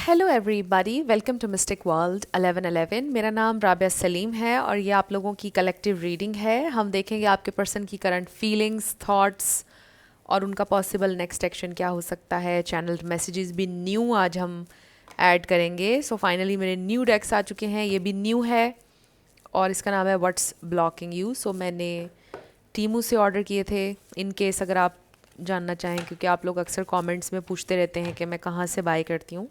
Hello everybody, welcome to mystic world 1111। मेरा नाम राबिया सलीम है और ये आप लोगों की कलेक्टिव रीडिंग है। हम देखेंगे आपके पर्सन की करंट फीलिंग्स, थॉट्स और उनका पॉसिबल नेक्स्ट एक्शन क्या हो सकता है। चैनल मैसेजेस भी न्यू आज हम ऐड करेंगे। सो फाइनली मेरे न्यू डेक्स आ चुके हैं, ये भी न्यू है और इसका नाम है व्हाट्स ब्लॉकिंग यू। सो मैंने टीमू से ऑर्डर किए थे, इन केस अगर आप जानना चाहें, क्योंकि आप लोग अक्सर कमेंट्स में पूछते रहते हैं कि मैं कहाँ से बाय करती हूँ,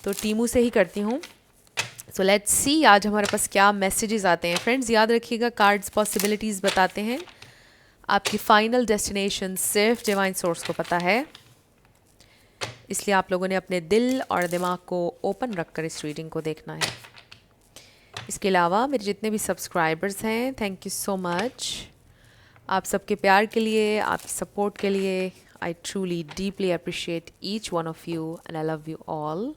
तो टीमू से ही करती हूँ। सो लेट्स सी आज हमारे पास क्या मैसेजेस आते हैं। फ्रेंड्स याद रखिएगा, कार्ड्स पॉसिबिलिटीज़ बताते हैं, आपकी फाइनल डेस्टिनेशन सिर्फ डिवाइन सोर्स को पता है, इसलिए आप लोगों ने अपने दिल और दिमाग को ओपन रखकर इस रीडिंग को देखना है। इसके अलावा मेरे जितने भी सब्सक्राइबर्स हैं, थैंक यू सो मच आप सबके प्यार के लिए, आपकी सपोर्ट के लिए। I truly deeply appreciate each one of you and I love you all.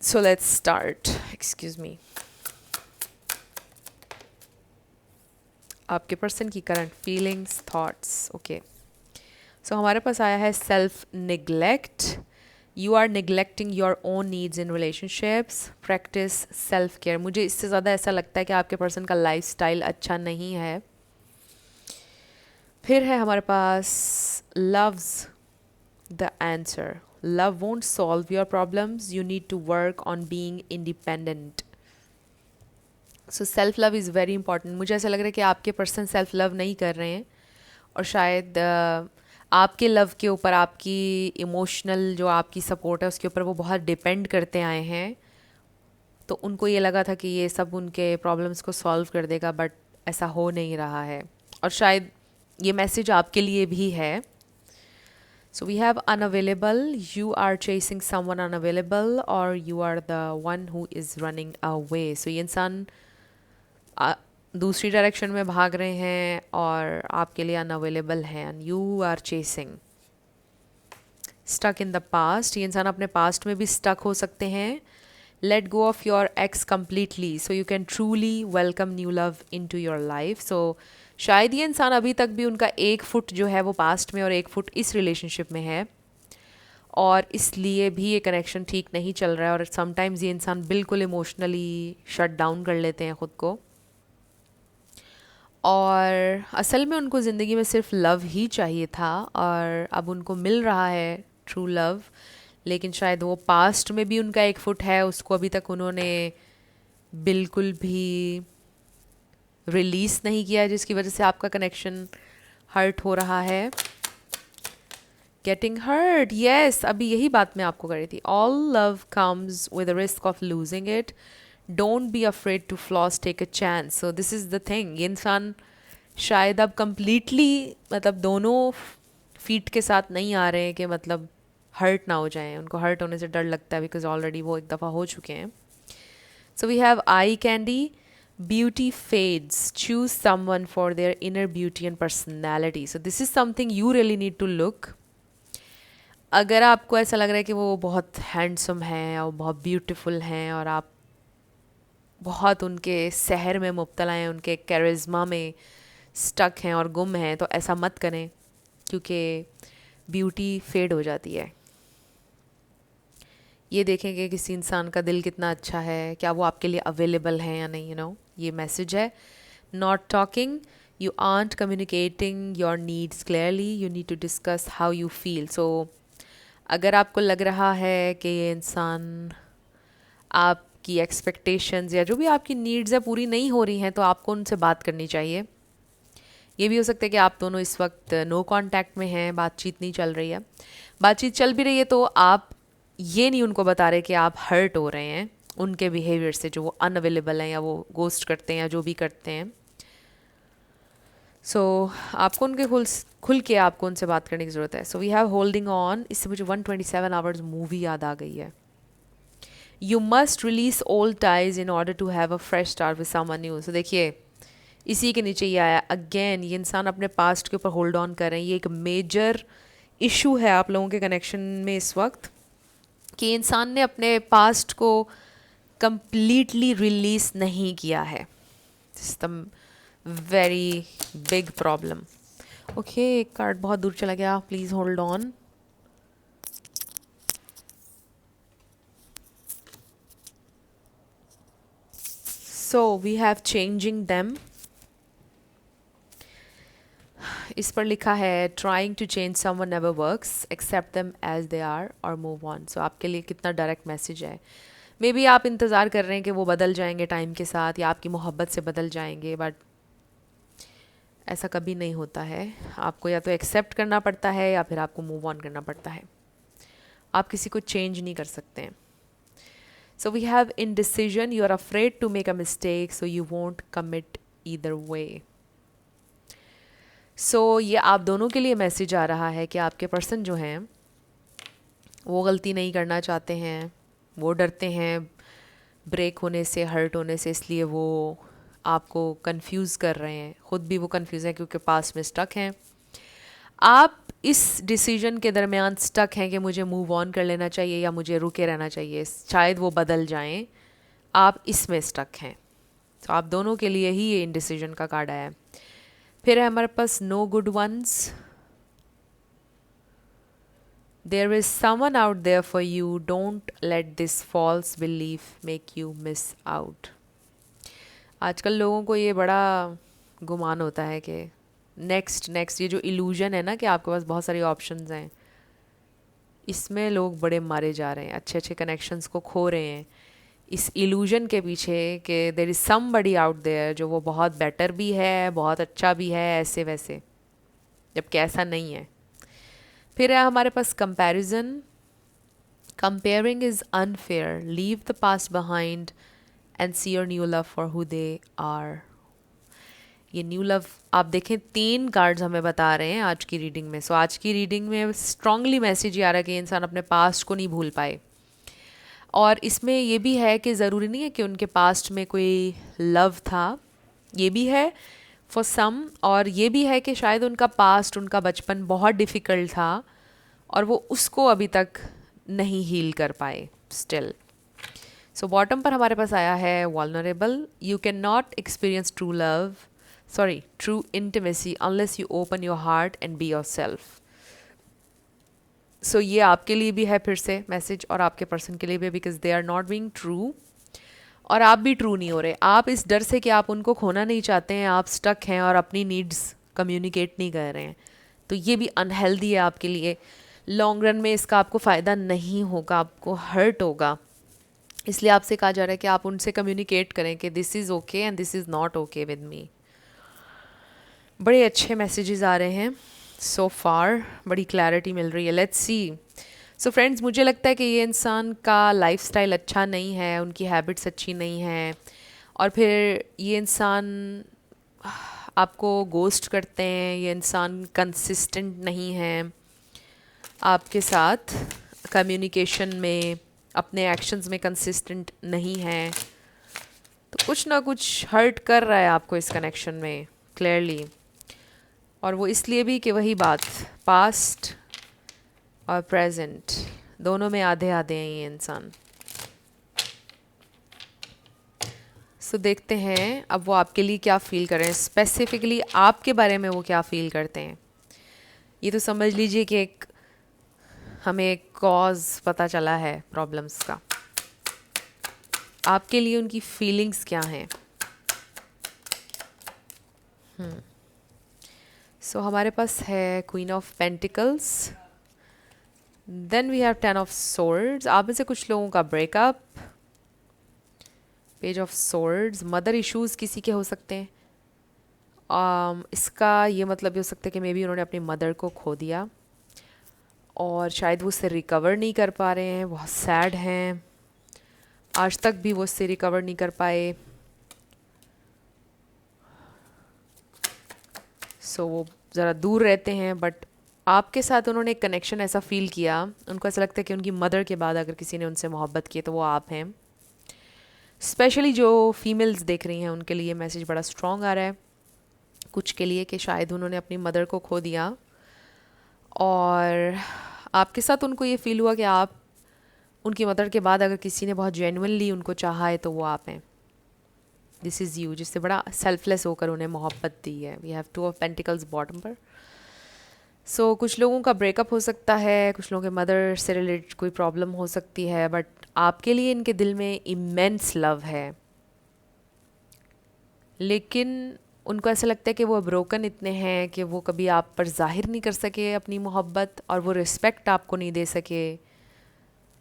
So let's start. Excuse me. आपके पर्सन की current feelings, thoughts. Okay, so हमारे पास आया है self neglect. You are neglecting your own needs in relationships, practice self care. मुझे इससे ज़्यादा ऐसा लगता है कि आपके पर्सन का लाइफ स्टाइल अच्छा नहीं है। फिर है हमारे पास love's the answer. Love won't solve your problems. You need to work on being independent. So self love is very important. मुझे ऐसा लग रहा है कि आपके पर्सन सेल्फ लव नहीं कर रहे हैं और शायद आपके लव के ऊपर, आपकी इमोशनल जो आपकी सपोर्ट है उसके ऊपर वो बहुत डिपेंड करते आए हैं। तो उनको ये लगा था कि ये सब उनके प्रॉब्लम्स को सॉल्व कर देगा, बट ऐसा हो नहीं रहा है। और शायद ये मैसेज आपके लिए भी है। So we have unavailable. You are chasing someone unavailable or you are the one who is running away. So ये इंसान दूसरी डायरेक्शन में भाग रहे हैं और आपके लिए unavailable हैं and you are chasing. Stuck in the past. ये इंसान अपने past में भी stuck हो सकते हैं. Let go of your ex completely so you can truly welcome new love into your life. So शायद ये इंसान अभी तक भी, उनका एक फुट जो है वो पास्ट में और एक फुट इस रिलेशनशिप में है और इसलिए भी ये कनेक्शन ठीक नहीं चल रहा है। और समटाइम्स ये इंसान बिल्कुल इमोशनली शट डाउन कर लेते हैं ख़ुद को और असल में उनको ज़िंदगी में सिर्फ लव ही चाहिए था और अब उनको मिल रहा है ट्रू लव, लेकिन शायद वो पास्ट में भी उनका एक फुट है, उसको अभी तक उन्होंने बिल्कुल भी रिलीज़ नहीं किया है, जिसकी वजह से आपका कनेक्शन हर्ट हो रहा है। गेटिंग हर्ट, येस, अभी यही बात मैं आपको कर रही थी। All love comes with risk of losing it, don't be afraid to flaws, take a chance. So this is the thing, ये इंसान शायद अब कम्प्लीटली, मतलब दोनों फीट के साथ नहीं आ रहे हैं कि मतलब हर्ट ना हो जाएं। उनको हर्ट होने से डर लगता है बिकॉज ऑलरेडी वो एक दफ़ा हो चुके हैं। So we have eye candy. Beauty fades. Choose someone for their inner beauty and personality. So this is something you really need to look. अगर आपको ऐसा लग रहा है कि वो बहुत हैंडसम हैं और बहुत ब्यूटीफुल हैं और आप बहुत उनके सहर में मुब्तला हैं, उनके कैरिज्मा में स्टक हैं और गुम हैं, तो ऐसा मत करें क्योंकि ब्यूटी फेड हो जाती है। ये देखें कि किसी इंसान का दिल कितना अच्छा है, क्या वो आपके लिए अवेलेबल है या नहीं, ये मैसेज है। Not talking, you aren't communicating your needs clearly, you need to discuss how you feel. So अगर आपको लग रहा है कि ये इंसान आपकी एक्सपेक्टेशंस या जो भी आपकी नीड्स है पूरी नहीं हो रही हैं, तो आपको उनसे बात करनी चाहिए। ये भी हो सकता है कि आप दोनों इस वक्त नो कांटेक्ट में हैं, बातचीत नहीं चल रही है। बातचीत चल भी रही है तो आप ये नहीं उनको बता रहे कि आप हर्ट हो रहे हैं उनके बिहेवियर से, जो वो अनअवेलेबल हैं या वो गोस्ट करते हैं या जो भी करते हैं। सो आपको उनके खुल के आपको उनसे बात करने की ज़रूरत है। So we have holding on. इससे मुझे 127 आवर्स मूवी याद आ गई है। You must release old ties in order to have a fresh start with someone new. So देखिए, इसी के नीचे ये आया अगेन, ये इंसान अपने पास्ट के ऊपर होल्ड ऑन कर रहे हैं। ये एक मेजर इशू है आप लोगों के कनेक्शन में इस वक्त कि इंसान ने अपने पास्ट को कंप्लीटली रिलीज नहीं किया है। This is the very big problem. Okay, एक कार्ड बहुत दूर चला गया, please hold on. So we have changing them, इस पर लिखा है trying to change someone never works, except them as they are और मूव ऑन। सो आपके लिए कितना डायरेक्ट मैसेज है। मे बी आप इंतज़ार कर रहे हैं कि वो बदल जाएंगे टाइम के साथ या आपकी मोहब्बत से बदल जाएंगे, बट ऐसा कभी नहीं होता है। आपको या तो एक्सेप्ट करना पड़ता है या फिर आपको मूव ऑन करना पड़ता है। आप किसी को चेंज नहीं कर सकते हैं। So we have indecision, you are afraid to make a mistake so you won't commit either way. So ये आप दोनों के लिए मैसेज आ रहा है कि आपके पर्सन जो हैं वो गलती नहीं करना चाहते हैं, वो डरते हैं ब्रेक होने से, हर्ट होने से, इसलिए वो आपको कंफ्यूज कर रहे हैं। ख़ुद भी वो कंफ्यूज हैं क्योंकि पास में स्टक हैं। आप इस डिसीजन के दरमियान स्टक हैं कि मुझे मूव ऑन कर लेना चाहिए या मुझे रुके रहना चाहिए, शायद वो बदल जाएं। आप इसमें स्टक हैं। तो आप दोनों के लिए ही ये इंडिसीजन का कार्ड आया है। फिर है हमारे पास no good ones, there is someone out there for you, don't let this false belief make you miss out. आजकल लोगों को ये बड़ा गुमान होता है कि नेक्स्ट, ये जो इल्यूजन है ना कि आपके पास बहुत सारी ऑप्शंस हैं, इसमें लोग बड़े मारे जा रहे हैं, अच्छे अच्छे कनेक्शंस को खो रहे हैं इस इल्यूजन के पीछे कि there is somebody out there जो वो बहुत बेटर भी है, बहुत अच्छा भी है, ऐसे वैसे, जबकि ऐसा नहीं है। फिर है हमारे पास comparison, comparing is unfair, leave the past behind and see your new love for who they are. ये न्यू लव आप देखें 3 कार्ड्स हमें बता रहे हैं आज की रीडिंग में। सो आज की रीडिंग में स्ट्रांगली मैसेज ये आ रहा है कि इंसान अपने पास्ट को नहीं भूल पाए। और इसमें ये भी है कि ज़रूरी नहीं है कि उनके पास्ट में कोई लव था, ये भी है फॉर सम, और ये भी है कि शायद उनका पास्ट, उनका बचपन बहुत डिफ़िकल्ट था और वो उसको अभी तक नहीं हील कर पाए स्टिल। सो बॉटम पर हमारे पास आया है vulnerable, you can not experience true intimacy unless you open your heart and be yourself. So ये आपके लिए भी है फिर से मैसेज और आपके पर्सन के लिए भी, because they are not being true और आप भी ट्रू नहीं हो रहे। आप इस डर से कि आप उनको खोना नहीं चाहते हैं, आप स्टक हैं और अपनी नीड्स कम्युनिकेट नहीं कर रहे हैं। तो ये भी अनहेल्दी है आपके लिए। लॉन्ग रन में इसका आपको फ़ायदा नहीं होगा, आपको हर्ट होगा। इसलिए आपसे कहा जा रहा है कि आप उनसे कम्युनिकेट करें कि this is okay and this is not okay with me. बड़े अच्छे मैसेजेस आ रहे हैं सो फार, बड़ी क्लैरिटी मिल रही है। Let's see. सो फ्रेंड्स, मुझे लगता है कि ये इंसान का लाइफस्टाइल अच्छा नहीं है, उनकी हैबिट्स अच्छी नहीं हैं, और फिर ये इंसान आपको गोस्ट करते हैं, ये इंसान कंसिस्टेंट नहीं है आपके साथ कम्युनिकेशन में, अपने एक्शंस में कंसिस्टेंट नहीं है। तो कुछ ना कुछ हर्ट कर रहा है आपको इस कनेक्शन में क्लियरली, और वो इसलिए भी कि वही बात, पास्ट और प्रेजेंट दोनों में आधे आधे हैं ये इंसान। सो देखते हैं अब वो आपके लिए क्या फ़ील कर रहे हैं, स्पेसिफिकली आपके बारे में वो क्या फ़ील करते हैं। ये तो समझ लीजिए कि एक हमें कॉज पता चला है प्रॉब्लम्स का। आपके लिए उनकी फीलिंग्स क्या हैं। सो हमारे पास है queen of pentacles, then we have 10 of swords. आप में से कुछ लोगों का breakup, page of swords, mother issues किसी के हो सकते हैं। इसका ये मतलब भी हो सकता है कि मे बी उन्होंने अपनी मदर को खो दिया और शायद वो उससे रिकवर नहीं कर पा रहे हैं, बहुत सैड हैं, आज तक भी वो उससे रिकवर नहीं कर पाए। सो वो ज़रा दूर रहते हैं, बट आपके साथ उन्होंने एक कनेक्शन ऐसा फ़ील किया, उनको ऐसा लगता है कि उनकी मदर के बाद अगर किसी ने उनसे मोहब्बत की तो वो आप हैं। स्पेशली जो फीमेल्स देख रही हैं उनके लिए मैसेज बड़ा स्ट्रॉन्ग आ रहा है, कुछ के लिए, कि शायद उन्होंने अपनी मदर को खो दिया और आपके साथ उनको ये फ़ील हुआ कि आप उनकी मदर के बाद अगर किसी ने बहुत जेन्युइनली उनको चाहा है तो वो आप हैं। दिस इज़ यू, जिससे बड़ा सेल्फलेस होकर उन्हें मोहब्बत दी है। We have 2 of pentacles bottom पर। सो कुछ लोगों का ब्रेकअप हो सकता है, कुछ लोगों के मदर से रिलेटेड कोई प्रॉब्लम हो सकती है, बट आपके लिए इनके दिल में इमेंस लव है। लेकिन उनको ऐसा लगता है कि वो ब्रोकन इतने हैं कि वो कभी आप पर जाहिर नहीं कर सके अपनी मोहब्बत, और वो रिस्पेक्ट आपको नहीं दे सके।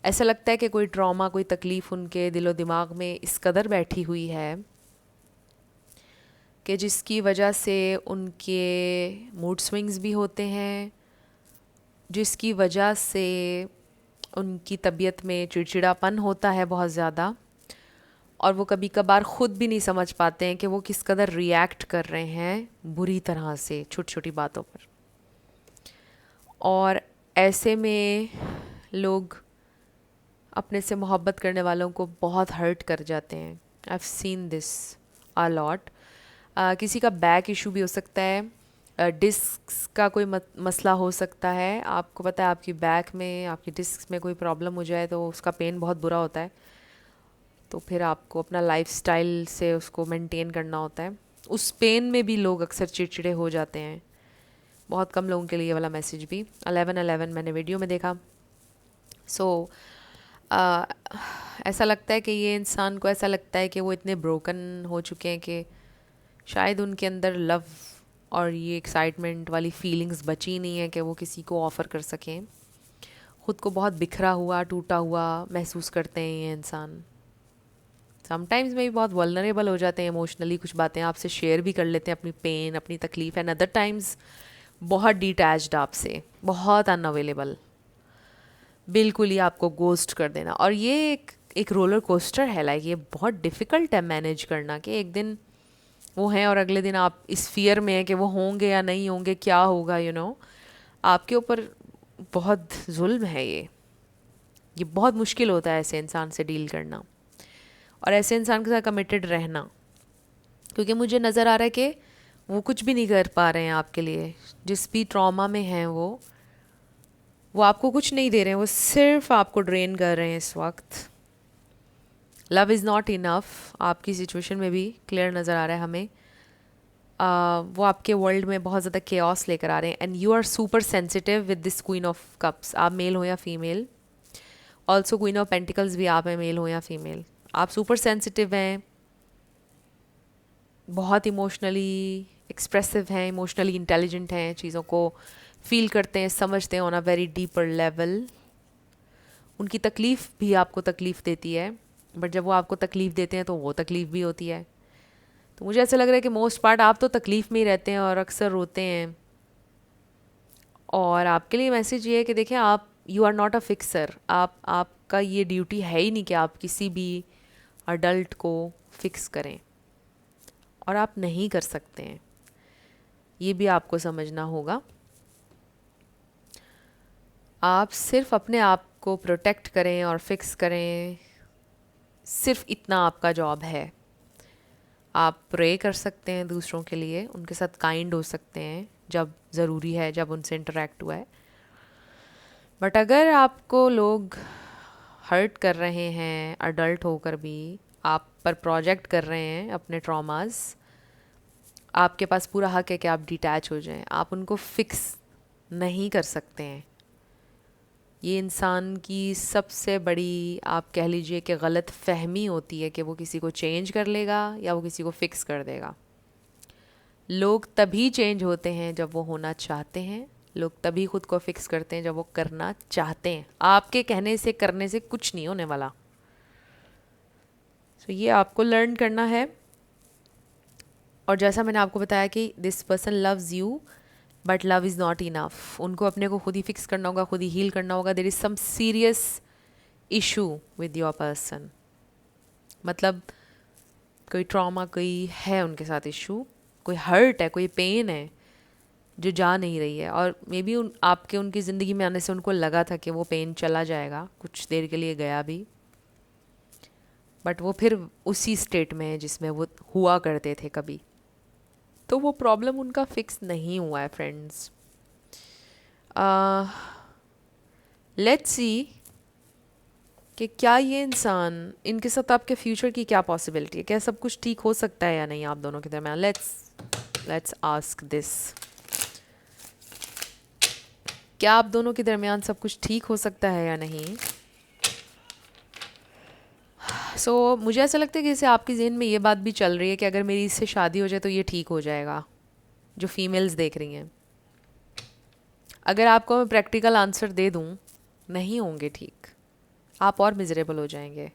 ऐसा लगता है कि कोई ट्रॉमा, कोई तकलीफ़ उनके दिलो दिमाग में इस कदर बैठी हुई है कि जिसकी वजह से उनके मूड स्विंग्स भी होते हैं, जिसकी वजह से उनकी तबीयत में चिड़चिड़ापन होता है बहुत ज़्यादा, और वो कभी कभार ख़ुद भी नहीं समझ पाते हैं कि वो किस कदर रिएक्ट कर रहे हैं बुरी तरह से छोटी छोटी बातों पर। और ऐसे में लोग अपने से मोहब्बत करने वालों को बहुत हर्ट कर जाते हैं। I have seen this a lot. किसी का बैक इशू भी हो सकता है, डिस्क का कोई मसला हो सकता है। आपको पता है आपकी बैक में, आपकी डिस्क में कोई प्रॉब्लम हो जाए तो उसका पेन बहुत बुरा होता है, तो फिर आपको अपना लाइफस्टाइल से उसको मेंटेन करना होता है। उस पेन में भी लोग अक्सर चिड़चिड़े हो जाते हैं। बहुत कम लोगों के लिए वाला मैसेज भी 11/11 मैंने वीडियो में देखा। सो ऐसा लगता है कि ये इंसान को ऐसा लगता है कि वो इतने ब्रोकन हो चुके हैं कि शायद उनके अंदर लव और ये एक्साइटमेंट वाली फीलिंग्स बची नहीं है कि वो किसी को ऑफ़र कर सकें। ख़ुद को बहुत बिखरा हुआ, टूटा हुआ महसूस करते हैं ये इंसान। समटाइम्स में भी बहुत वल्नरेबल हो जाते हैं इमोशनली, कुछ बातें आपसे शेयर भी कर लेते हैं, अपनी पेन, अपनी तकलीफ़। एंड अदर टाइम्स बहुत डिटैच्ड आपसे, बहुत अनअवेलेबल, बिल्कुल ही आपको गोस्ट कर देना। और ये एक रोलर कोस्टर है। लाइक ये बहुत डिफ़िकल्ट है मैनेज करना कि एक दिन वो हैं और अगले दिन आप इस फियर में हैं कि वो होंगे या नहीं होंगे, क्या होगा, आपके ऊपर बहुत जुल्म है ये बहुत मुश्किल होता है ऐसे इंसान से डील करना और ऐसे इंसान के साथ कमिटेड रहना, क्योंकि मुझे नज़र आ रहा है कि वो कुछ भी नहीं कर पा रहे हैं आपके लिए। जिस भी ट्रॉमा में हैं वो आपको कुछ नहीं दे रहे हैं, वो सिर्फ आपको ड्रेन कर रहे हैं इस वक्त। लव इज़ नॉट इनफ, आपकी सिचुएशन में भी क्लियर नज़र आ रहा है हमें। वो आपके वर्ल्ड में बहुत ज़्यादा केओस लेकर आ रहे हैं। And you are super sensitive with this queen of cups, आप मेल हो या female. Also queen of pentacles भी आप हैं, मेल हो या फीमेल। आप सुपर सेंसिटिव हैं, बहुत इमोशनली एक्सप्रेसिव हैं, इमोशनली इंटेलिजेंट हैं, चीज़ों को फील करते हैं, समझते हैं on a very deeper level. उनकी तकलीफ़ भी आपको तकलीफ़ देती है, बट जब वो आपको तकलीफ़ देते हैं तो वो तकलीफ़ भी होती है। तो मुझे ऐसा लग रहा है कि मोस्ट पार्ट आप तो तकलीफ़ में ही रहते हैं और अक्सर रोते हैं। और आपके लिए मैसेज ये है कि देखिए, आप you are not a fixer. आपका ये ड्यूटी है ही नहीं कि आप किसी भी अडल्ट को फिक्स करें, और आप नहीं कर सकते हैं। ये भी आपको समझना होगा। आप सिर्फ अपने आप को प्रोटेक्ट करें और फिक्स करें, सिर्फ इतना आपका जॉब है। आप प्रे कर सकते हैं दूसरों के लिए, उनके साथ काइंड हो सकते हैं जब ज़रूरी है, जब उनसे इंटरेक्ट हुआ है। बट अगर आपको लोग हर्ट कर रहे हैं अडल्ट होकर भी, आप पर प्रोजेक्ट कर रहे हैं अपने ट्रॉमास, आपके पास पूरा हक है कि आप डिटैच हो जाएं। आप उनको फिक्स नहीं कर सकते हैं। ये इंसान की सबसे बड़ी, आप कह लीजिए कि गलत फहमी होती है कि वो किसी को चेंज कर लेगा या वो किसी को फिक्स कर देगा। लोग तभी चेंज होते हैं जब वो होना चाहते हैं। लोग तभी खुद को फिक्स करते हैं जब वो करना चाहते हैं। आपके कहने से, करने से कुछ नहीं होने वाला। तो ये आपको लर्न करना है। और जैसा मैंने आपको बताया कि this person loves you, but love is not enough. उनको अपने को खुद ही फिक्स करना होगा, खुद ही हील करना होगा। There is some serious issue with your person. मतलब कोई ट्रॉमा, कोई है उनके साथ इशू, कोई हर्ट है, कोई पेन है जो जा नहीं रही है। और मे बी आपके उनकी ज़िंदगी में आने से उनको लगा था कि वो पेन चला जाएगा, कुछ देर के लिए गया भी, बट वो फिर उसी स्टेट में है जिसमें वो हुआ करते थे कभी। तो वो प्रॉब्लम उनका फिक्स नहीं हुआ है फ्रेंड्स। लेट्स सी कि क्या ये इंसान, इनके साथ आपके फ्यूचर की क्या पॉसिबिलिटी है, क्या सब कुछ ठीक हो सकता है या नहीं आप दोनों के दरम्यान। Let's ask this. क्या आप दोनों के दरमियान सब कुछ ठीक हो सकता है या नहीं। सो मुझे ऐसा लगता है कि जैसे आपके जहन में ये बात भी चल रही है कि अगर मेरी इससे शादी हो जाए तो ये ठीक हो जाएगा, जो फीमेल्स देख रही हैं। अगर आपको मैं प्रैक्टिकल आंसर दे दूं, नहीं होंगे ठीक, आप और मिजरेबल हो जाएंगे।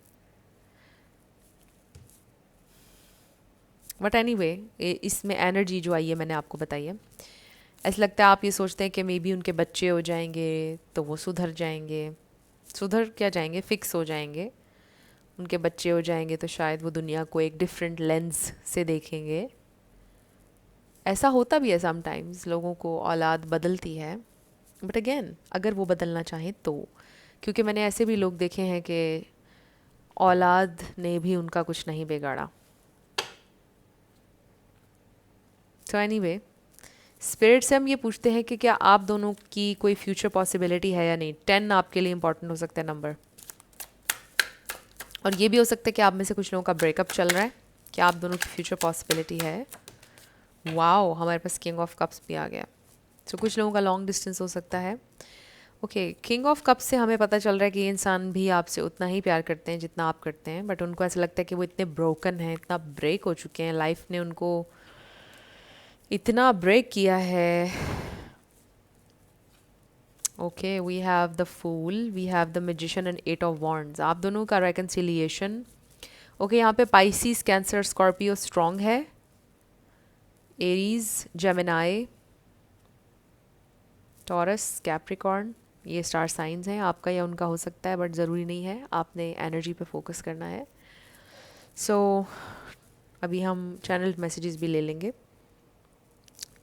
बट एनी वे, इसमें एनर्जी जो आई है मैंने आपको बताई है। ऐसा लगता है आप ये सोचते हैं कि मे बी उनके बच्चे हो जाएंगे तो वो सुधर जाएंगे, सुधर क्या जाएंगे, फिक्स हो जाएंगे। उनके बच्चे हो जाएंगे तो शायद वो दुनिया को एक डिफरेंट लेंस से देखेंगे। ऐसा होता भी है समटाइम्स, लोगों को औलाद बदलती है। बट अगेन, अगर वो बदलना चाहें तो, क्योंकि मैंने ऐसे भी लोग देखे हैं कि औलाद ने भी उनका कुछ नहीं बिगाड़ा। तो एनीवे, स्पिरिट से हम ये पूछते हैं कि क्या आप दोनों की कोई फ्यूचर पॉसिबिलिटी है या नहीं। 10 आपके लिए इंपॉर्टेंट हो सकता है नंबर, और ये भी हो सकता है कि आप में से कुछ लोगों का ब्रेकअप चल रहा है। क्या आप दोनों की फ्यूचर पॉसिबिलिटी है। वाओ, हमारे पास किंग ऑफ कप्स भी आ गया। तो कुछ लोगों का लॉन्ग डिस्टेंस हो सकता है। ओके, किंग ऑफ कप्स से हमें पता चल रहा है कि ये इंसान भी आपसे उतना ही प्यार करते हैं जितना आप करते हैं, बट उनको ऐसा लगता है कि वो इतने ब्रोकन हैं, इतना ब्रेक हो चुके हैं, लाइफ ने उनको इतना ब्रेक किया है। Okay, we have the fool, we have the magician and 8 of wands. आप दोनों का रेकन्सिलिएशन। ओके, यहाँ पे पाइसिस, कैंसर, स्कॉर्पियो स्ट्रॉन्ग है। एरीज, जेमिनाई, टॉरस, कैप्रिकॉर्न, ये स्टार साइंस हैं। आपका या उनका हो सकता है, बट ज़रूरी नहीं है, आपने एनर्जी पे फोकस करना है। सो अभी हम चैनल मैसेजेस भी ले लेंगे।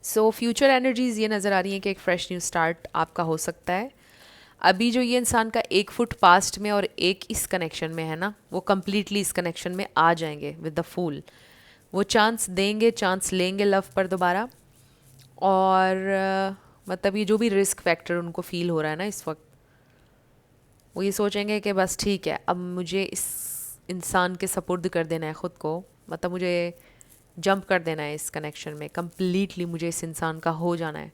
सो फ्यूचर एनर्जीज़ ये नज़र आ रही हैं कि एक फ्रेश न्यू स्टार्ट आपका हो सकता है। अभी जो ये इंसान का 1 फुट पास्ट में और एक इस कनेक्शन में है ना, वो कम्प्लीटली इस कनेक्शन में आ जाएंगे विद द फूल। वो चांस देंगे, चांस लेंगे लव पर दोबारा। और मतलब ये जो भी रिस्क फैक्टर उनको फील हो रहा है ना इस वक्त, वो ये सोचेंगे कि बस ठीक है, अब मुझे इस इंसान के सपुर्द कर देना है ख़ुद को, मतलब मुझे जंप कर देना है इस कनेक्शन में कम्प्लीटली, मुझे इस इंसान का हो जाना है,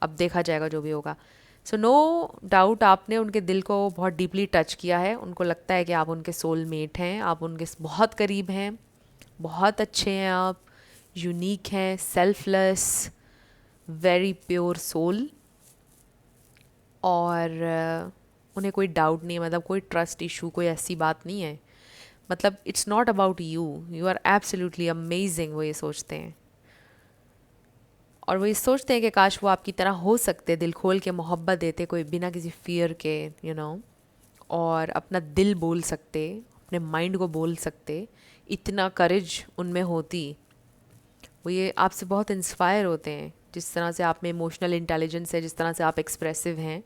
अब देखा जाएगा जो भी होगा। सो नो डाउट आपने उनके दिल को बहुत डीपली टच किया है। उनको लगता है कि आप उनके सोल मेट हैं, आप उनके बहुत करीब हैं, बहुत अच्छे हैं आप, यूनिक हैं, सेल्फलेस, वेरी प्योर सोल। और उन्हें कोई डाउट नहीं है, मतलब कोई ट्रस्ट इशू, कोई ऐसी बात नहीं है। मतलब it's not about you, you are absolutely amazing, वो ये सोचते हैं। और वो ये सोचते हैं कि काश वो आपकी तरह हो सकते, दिल खोल के मोहब्बत देते, कोई बिना किसी फियर के, यू नो, और अपना दिल बोल सकते, अपने माइंड को बोल सकते, इतना करेज उनमें होती। वो ये आपसे बहुत इंस्पायर होते हैं, जिस तरह से आप में इमोशनल इंटेलिजेंस है, जिस तरह से आप एक्सप्रेसिव हैं।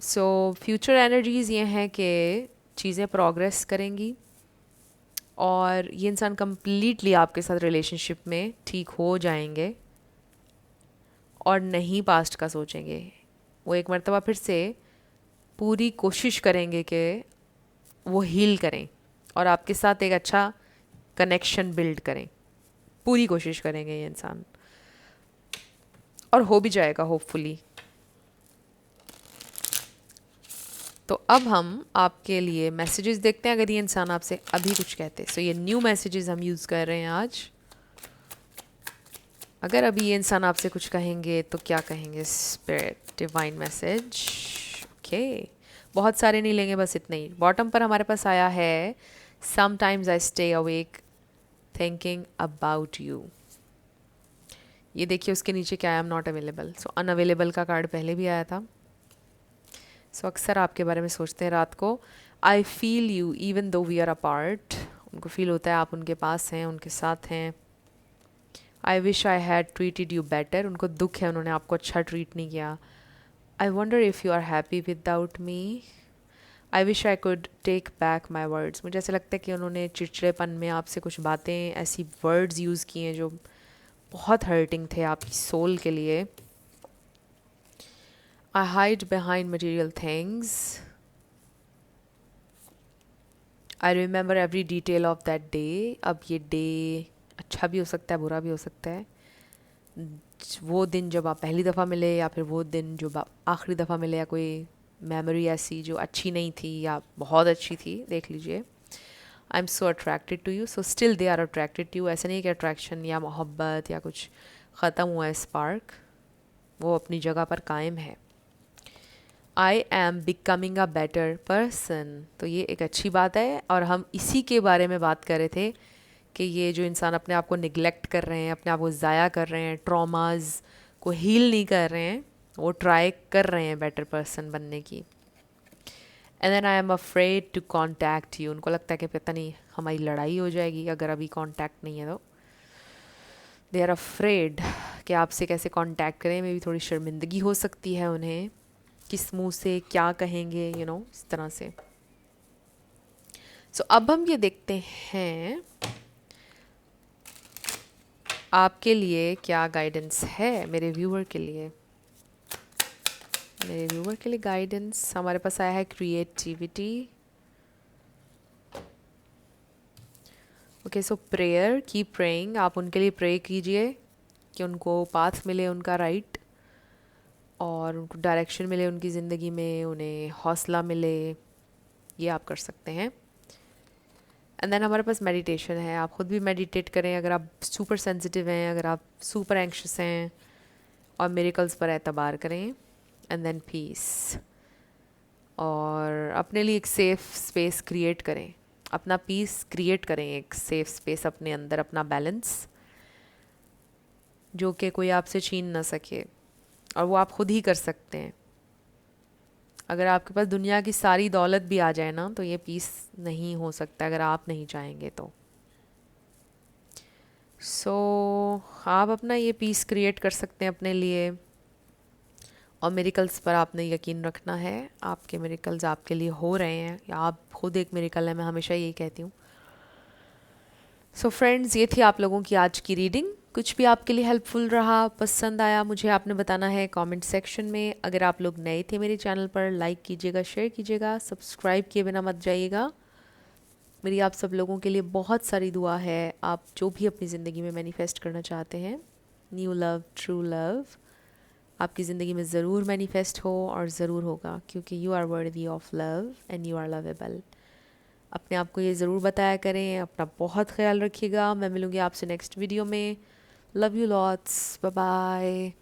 सो फ्यूचर एनर्जीज़ ये हैं कि चीज़ें प्रोग्रेस करेंगी और ये इंसान कम्प्लीटली आपके साथ रिलेशनशिप में ठीक हो जाएंगे और नहीं पास्ट का सोचेंगे। वो एक मर्तबा फिर से पूरी कोशिश करेंगे कि वो हील करें और आपके साथ एक अच्छा कनेक्शन बिल्ड करें, पूरी कोशिश करेंगे ये इंसान, और हो भी जाएगा होपफुली। तो अब हम आपके लिए मैसेजेस देखते हैं, अगर ये इंसान आपसे अभी कुछ कहते हैं। सो ये न्यू मैसेजेस हम यूज़ कर रहे हैं आज। अगर अभी ये इंसान आपसे कुछ कहेंगे तो क्या कहेंगे स्पिरिट, डिवाइन मैसेज। ओके, बहुत सारे नहीं लेंगे, बस इतना ही। बॉटम पर हमारे पास आया है, sometimes I stay awake thinking about you. ये देखिए उसके नीचे क्या है, I am not available. So unavailable का कार्ड पहले भी आया था। सो अक्सर आपके बारे में सोचते हैं रात को। I feel you even though we are apart. उनको फील होता है आप उनके पास हैं, उनके साथ हैं। I wish I had treated you better. उनको दुख है उन्होंने आपको अच्छा ट्रीट नहीं किया। I wonder if you are happy without me. I wish I could take back my words. मुझे ऐसा लगता है कि उन्होंने चिड़चिड़ेपन में आपसे कुछ बातें, ऐसी वर्ड्स यूज़ किए हैं जो बहुत हर्टिंग थे आपकी सोल के लिए। I hide behind material things. I remember every detail of that day. अब ये डे अच्छा भी हो सकता है, बुरा भी हो सकता है। वो दिन जब आप पहली दफ़ा मिले, या फिर वो दिन जब आप आखिरी दफ़ा मिले, या कोई मेमोरी ऐसी जो अच्छी नहीं थी या बहुत अच्छी थी, देख लीजिए। I am so attracted to you, so still they are attracted to you. ऐसा नहीं कि अट्रैक्शन या मोहब्बत या कुछ ख़त्म हुआ है, स्पार्क वो अपनी जगह पर कायम है। I am becoming a better person, तो ये एक अच्छी बात है। और हम इसी के बारे में बात कर रहे थे कि ये जो इंसान अपने आप को निगलेक्ट कर रहे हैं, अपने आप को ज़ाया कर रहे हैं, ट्रॉमाज को हील नहीं कर रहे हैं, वो ट्राई कर रहे हैं बेटर पर्सन बनने की। And then I am afraid to contact you, उनको लगता है कि पता नहीं हमारी लड़ाई हो जाएगी अगर अभी कॉन्टैक्ट नहीं है तो। दे आर अफ्रेड कि आपसे कैसे कॉन्टैक्ट करें, मे भी थोड़ी शर्मिंदगी हो सकती है उन्हें, किस मुंह से क्या कहेंगे, इस तरह से। सो अब हम ये देखते हैं आपके लिए क्या गाइडेंस है, मेरे व्यूअर के लिए। मेरे व्यूअर के लिए गाइडेंस हमारे पास आया है क्रिएटिविटी। ओके, सो प्रेयर, कीप प्रेइंग, आप उनके लिए प्रे कीजिए कि उनको पाथ मिले उनका राइट, और उनको डायरेक्शन मिले उनकी ज़िंदगी में, उन्हें हौसला मिले, ये आप कर सकते हैं। एंड देन हमारे पास मेडिटेशन है, आप खुद भी मेडिटेट करें अगर आप सुपर सेंसिटिव हैं, अगर आप सुपर एंक्शस हैं, और मिरेकल्स पर एतबार करें। एंड देन पीस, और अपने लिए एक सेफ़ स्पेस क्रिएट करें, अपना पीस क्रिएट करें, एक सेफ़ स्पेस अपने अंदर, अपना बैलेंस, जो कि कोई आपसे छीन ना सके, और वो आप खुद ही कर सकते हैं। अगर आपके पास दुनिया की सारी दौलत भी आ जाए ना, तो ये पीस नहीं हो सकता अगर आप नहीं चाहेंगे तो। सो आप अपना ये पीस क्रिएट कर सकते हैं अपने लिए, और मिरेकल्स पर आपने यकीन रखना है। आपके मिरेकल्स आपके लिए हो रहे हैं, या आप खुद एक मिरेकल है, मैं हमेशा यही कहती हूँ। सो फ्रेंड्स, ये थी आप लोगों की आज की रीडिंग। कुछ भी आपके लिए हेल्पफुल रहा, पसंद आया, मुझे आपने बताना है कमेंट सेक्शन में। अगर आप लोग नए थे मेरे चैनल पर, लाइक कीजिएगा, शेयर कीजिएगा, सब्सक्राइब किए बिना मत जाइएगा। मेरी आप सब लोगों के लिए बहुत सारी दुआ है। आप जो भी अपनी ज़िंदगी में मैनिफेस्ट करना चाहते हैं, न्यू लव, ट्रू लव, आपकी ज़िंदगी में ज़रूर मैनिफेस्ट हो, और ज़रूर होगा, क्योंकि you are worthy of love and you are lovable. अपने आप को ये ज़रूर बताया करें। अपना बहुत ख्याल रखिएगा। मैं मिलूँगी आपसे नेक्स्ट वीडियो में। Love you lots, bye bye.